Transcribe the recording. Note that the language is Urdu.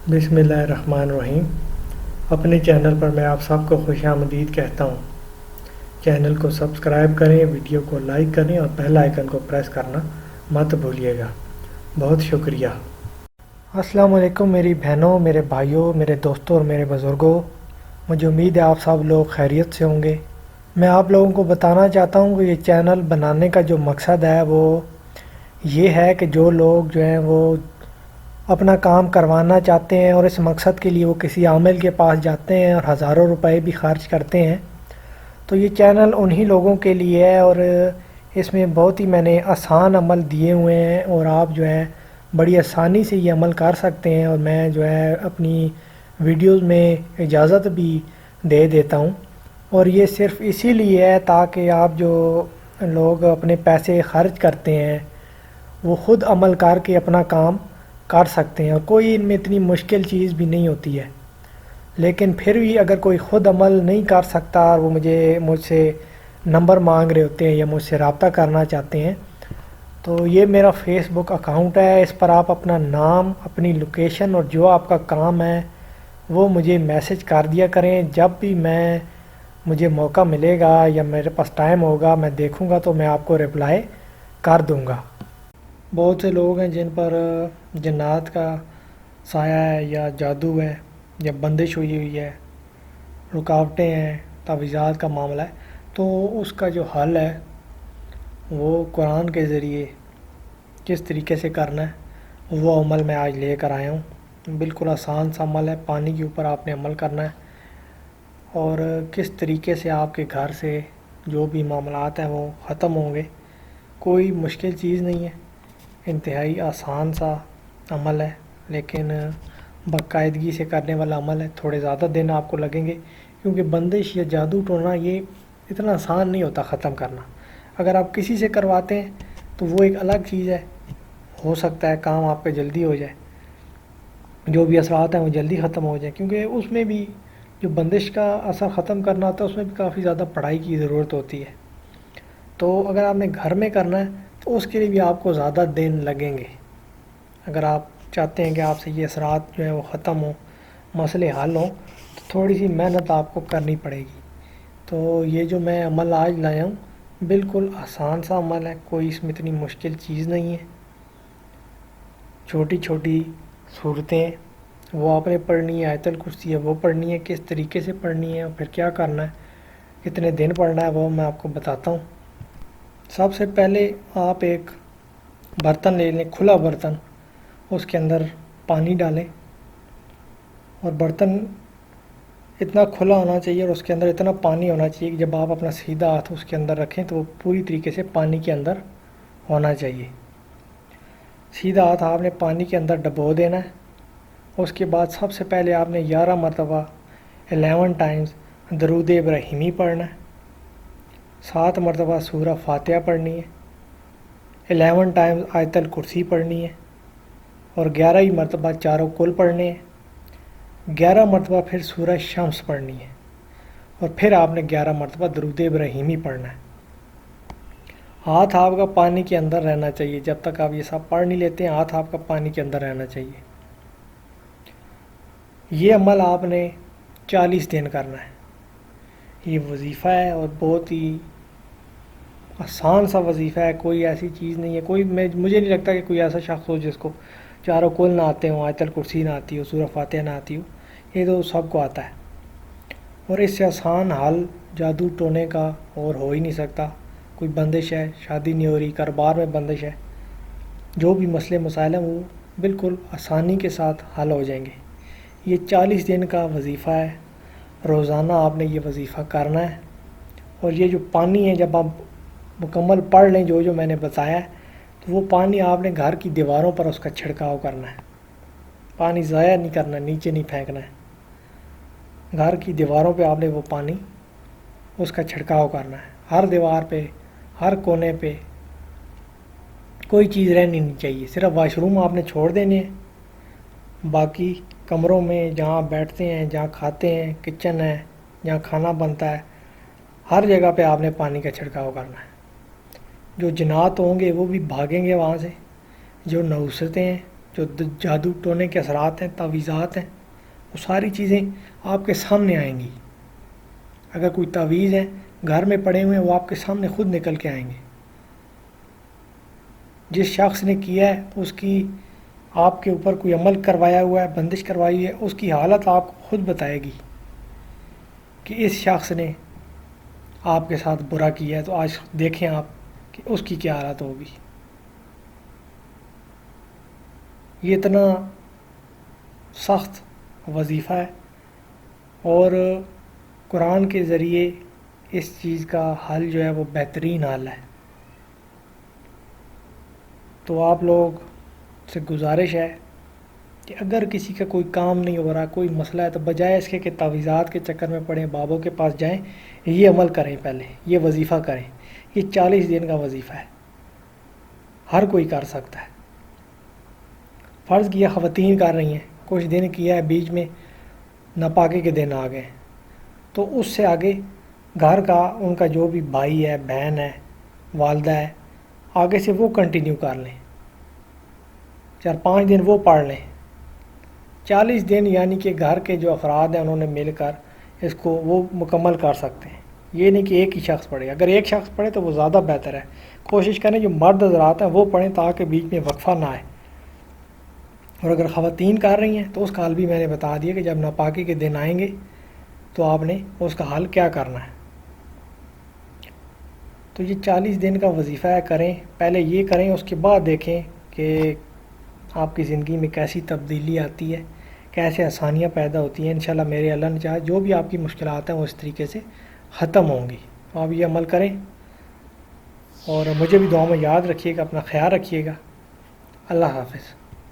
بسم اللہ الرحمن الرحیم۔ اپنے چینل پر میں آپ سب کو خوش آمدید کہتا ہوں۔ چینل کو سبسکرائب کریں، ویڈیو کو لائک کریں اور بیل آئیکن کو پریس کرنا مت بھولیے گا۔ بہت شکریہ۔ السلام علیکم میری بہنوں، میرے بھائیوں، میرے دوستوں اور میرے بزرگوں۔ مجھے امید ہے آپ سب لوگ خیریت سے ہوں گے۔ میں آپ لوگوں کو بتانا چاہتا ہوں کہ یہ چینل بنانے کا جو مقصد ہے وہ یہ ہے کہ جو لوگ جو ہیں وہ اپنا کام کروانا چاہتے ہیں اور اس مقصد کے لیے وہ کسی عامل کے پاس جاتے ہیں اور ہزاروں روپے بھی خرچ کرتے ہیں، تو یہ چینل انہی لوگوں کے لیے ہے۔ اور اس میں بہت ہی میں نے آسان عمل دیے ہوئے ہیں اور آپ جو ہے بڑی آسانی سے یہ عمل کر سکتے ہیں، اور میں جو ہے اپنی ویڈیوز میں اجازت بھی دے دیتا ہوں۔ اور یہ صرف اسی لیے ہے تاکہ آپ جو لوگ اپنے پیسے خرچ کرتے ہیں وہ خود عمل کر کے اپنا کام کر سکتے ہیں، اور کوئی ان میں اتنی مشکل چیز بھی نہیں ہوتی ہے۔ لیکن پھر بھی اگر کوئی خود عمل نہیں کر سکتا اور وہ مجھ سے نمبر مانگ رہے ہوتے ہیں یا مجھ سے رابطہ کرنا چاہتے ہیں، تو یہ میرا فیس بک اکاؤنٹ ہے۔ اس پر آپ اپنا نام، اپنی لوکیشن اور جو آپ کا کام ہے وہ مجھے میسج کر دیا کریں۔ جب بھی مجھے موقع ملے گا یا میرے پاس ٹائم ہوگا میں دیکھوں گا تو میں آپ کو رپلائی کر دوں گا۔ بہت سے لوگ ہیں جن پر جنات کا سایہ ہے یا جادو ہے یا بندش ہوئی ہے، رکاوٹیں ہیں، تعویذات کا معاملہ ہے، تو اس کا جو حل ہے وہ قرآن کے ذریعے کس طریقے سے کرنا ہے وہ عمل میں آج لے کر آیا ہوں۔ بالکل آسان سا عمل ہے، پانی کے اوپر آپ نے عمل کرنا ہے، اور کس طریقے سے آپ کے گھر سے جو بھی معاملات ہیں وہ ختم ہوں گے۔ کوئی مشکل چیز نہیں ہے، انتہائی آسان سا عمل ہے، لیکن باقاعدگی سے کرنے والا عمل ہے۔ تھوڑے زیادہ دن آپ کو لگیں گے، کیونکہ بندش یا جادو ٹونا یہ اتنا آسان نہیں ہوتا ختم کرنا۔ اگر آپ کسی سے کرواتے ہیں تو وہ ایک الگ چیز ہے، ہو سکتا ہے کام آپ کا جلدی ہو جائے، جو بھی اثرات ہیں وہ جلدی ختم ہو جائیں، کیونکہ اس میں بھی جو بندش کا اثر ختم کرنا ہوتا ہے اس میں بھی کافی زیادہ پڑھائی کی ضرورت ہوتی ہے۔ تو اگر آپ نے گھر میں کرنا ہے تو اس کے لیے بھی آپ کو زیادہ دن لگیں گے۔ اگر آپ چاہتے ہیں کہ آپ سے یہ اثرات جو ہیں وہ ختم ہوں، مسئلے حل ہوں، تو تھوڑی سی محنت آپ کو کرنی پڑے گی۔ تو یہ جو میں عمل آج لایا ہوں بالکل آسان سا عمل ہے، کوئی اس میں اتنی مشکل چیز نہیں ہے۔ چھوٹی چھوٹی صورتیں وہ آپ نے پڑھنی ہے، آیت الکرسی ہے وہ پڑھنی ہے، کس طریقے سے پڑھنی ہے اور پھر کیا کرنا ہے، کتنے دن پڑھنا ہے وہ میں آپ کو بتاتا ہوں۔ سب سے پہلے آپ ایک برتن لے لیں، کھلا برتن، اس کے اندر پانی ڈالیں، اور برتن اتنا کھلا ہونا چاہیے اور اس کے اندر اتنا پانی ہونا چاہیے کہ جب آپ اپنا سیدھا ہاتھ اس کے اندر رکھیں تو وہ پوری طریقے سے پانی کے اندر ہونا چاہیے۔ سیدھا ہاتھ آپ نے پانی کے اندر ڈبو دینا ہے۔ اس کے بعد سب سے پہلے آپ نے 11 مرتبہ 11 ٹائمز درود ابراہیمی پڑھنا ہے، 7 مرتبہ سورہ فاتحہ پڑھنی ہے، 11 ٹائمز آیت الکرسی پڑھنی ہے، اور 11 ہی مرتبہ چاروں کل پڑھنے ہیں، 11 مرتبہ پھر سورہ شمس پڑھنی ہے، اور پھر آپ نے 11 مرتبہ درود ابراہیمی پڑھنا ہے۔ ہاتھ آپ کا پانی کے اندر رہنا چاہیے، جب تک آپ یہ سب پڑھ نہیں لیتے ہیں ہاتھ آپ کا پانی کے اندر رہنا چاہیے۔ یہ عمل آپ نے 40 دن کرنا ہے۔ یہ وظیفہ ہے اور بہت ہی آسان سا وظیفہ ہے، کوئی ایسی چیز نہیں ہے، مجھے نہیں لگتا کہ کوئی ایسا شخص ہو جس کو چاروں کل نہ آتے ہوں، آیت الکرسی نہ آتی ہو، سورہ فاتحہ نہ آتی ہو۔ یہ تو سب کو آتا ہے، اور اس سے آسان حل جادو ٹونے کا اور ہو ہی نہیں سکتا۔ کوئی بندش ہے، شادی نہیں ہو رہی، کاروبار میں بندش ہے، جو بھی مسئلے مسائل ہیں وہ بالکل آسانی کے ساتھ حل ہو جائیں گے۔ یہ 40 دن کا وظیفہ ہے، روزانہ آپ نے یہ وظیفہ کرنا ہے۔ اور یہ جو پانی ہے جب آپ مکمل پڑھ لیں جو جو میں نے بتایا ہے، تو وہ پانی آپ نے گھر کی دیواروں پر اس کا چھڑکاؤ کرنا ہے۔ پانی ضائع نہیں کرنا، نیچے نہیں پھینکنا ہے، گھر کی دیواروں پہ آپ نے وہ پانی اس کا چھڑکاؤ کرنا ہے، ہر دیوار پہ، ہر کونے پہ، کوئی چیز رہنی نہیں چاہیے۔ صرف واش روم آپ نے چھوڑ دینے ہیں، باقی کمروں میں جہاں بیٹھتے ہیں، جہاں کھاتے ہیں، کچن ہے، جہاں کھانا بنتا ہے، ہر جگہ پہ آپ نے پانی کا چھڑکاؤ کرنا ہے۔ جو جنات ہوں گے وہ بھی بھاگیں گے وہاں سے، جو نحوستیں ہیں جو جادو ٹونے کے اثرات ہیں، تعویذات ہیں، وہ ساری چیزیں آپ کے سامنے آئیں گی۔ اگر کوئی تعویذ ہے گھر میں پڑے ہوئے ہیں، وہ آپ کے سامنے خود نکل کے آئیں گے۔ جس شخص نے کیا ہے اس کی آپ کے اوپر کوئی عمل کروایا ہوا ہے، بندش کروائی ہے، اس کی حالت آپ کو خود بتائے گی کہ اس شخص نے آپ کے ساتھ برا کیا ہے، تو آج دیکھیں آپ کہ اس کی کیا حالت ہوگی۔ یہ اتنا سخت وظیفہ ہے، اور قرآن کے ذریعے اس چیز کا حل جو ہے وہ بہترین حل ہے۔ تو آپ لوگ سے گزارش ہے کہ اگر کسی کا کوئی کام نہیں ہو رہا، کوئی مسئلہ ہے، تو بجائے اس کے کہ تعویذات کے چکر میں پڑیں، بابوں کے پاس جائیں، یہ عمل کریں، پہلے یہ وظیفہ کریں۔ یہ 40 دن کا وظیفہ ہے، ہر کوئی کر سکتا ہے۔ فرض کیا خواتین کر رہی ہیں، کچھ دن کیا ہے، بیچ میں ناپاکی کے دن آ گئے، تو اس سے آگے گھر کا ان کا جو بھی بھائی ہے، بہن ہے، والدہ ہے، آگے سے وہ کنٹینیو کر لیں، 4-5 دن وہ پڑھ لیں، 40 دن یعنی کہ گھر کے جو افراد ہیں انہوں نے مل کر اس کو وہ مکمل کر سکتے ہیں۔ یہ نہیں کہ ایک ہی شخص پڑھے، اگر ایک شخص پڑھے تو وہ زیادہ بہتر ہے۔ کوشش کریں جو مرد حضرات ہیں وہ پڑھیں تاکہ بیچ میں وقفہ نہ آئے، اور اگر خواتین کر رہی ہیں تو اس کا حل بھی میں نے بتا دیا کہ جب ناپاکی کے دن آئیں گے تو آپ نے اس کا حل کیا کرنا ہے۔ تو یہ 40 دن کا وظیفہ ہے، کریں، پہلے یہ کریں، اس کے بعد دیکھیں کہ آپ کی زندگی میں کیسی تبدیلی آتی ہے، کیسے آسانیاں پیدا ہوتی ہیں۔ انشاءاللہ میرے اللہ نے چاہا جو بھی آپ کی مشکلات ہیں وہ اس طریقے سے ختم ہوں گی۔ تو آپ یہ عمل کریں، اور مجھے بھی دعا میں یاد رکھیے گا، اپنا خیال رکھیے گا۔ اللہ حافظ۔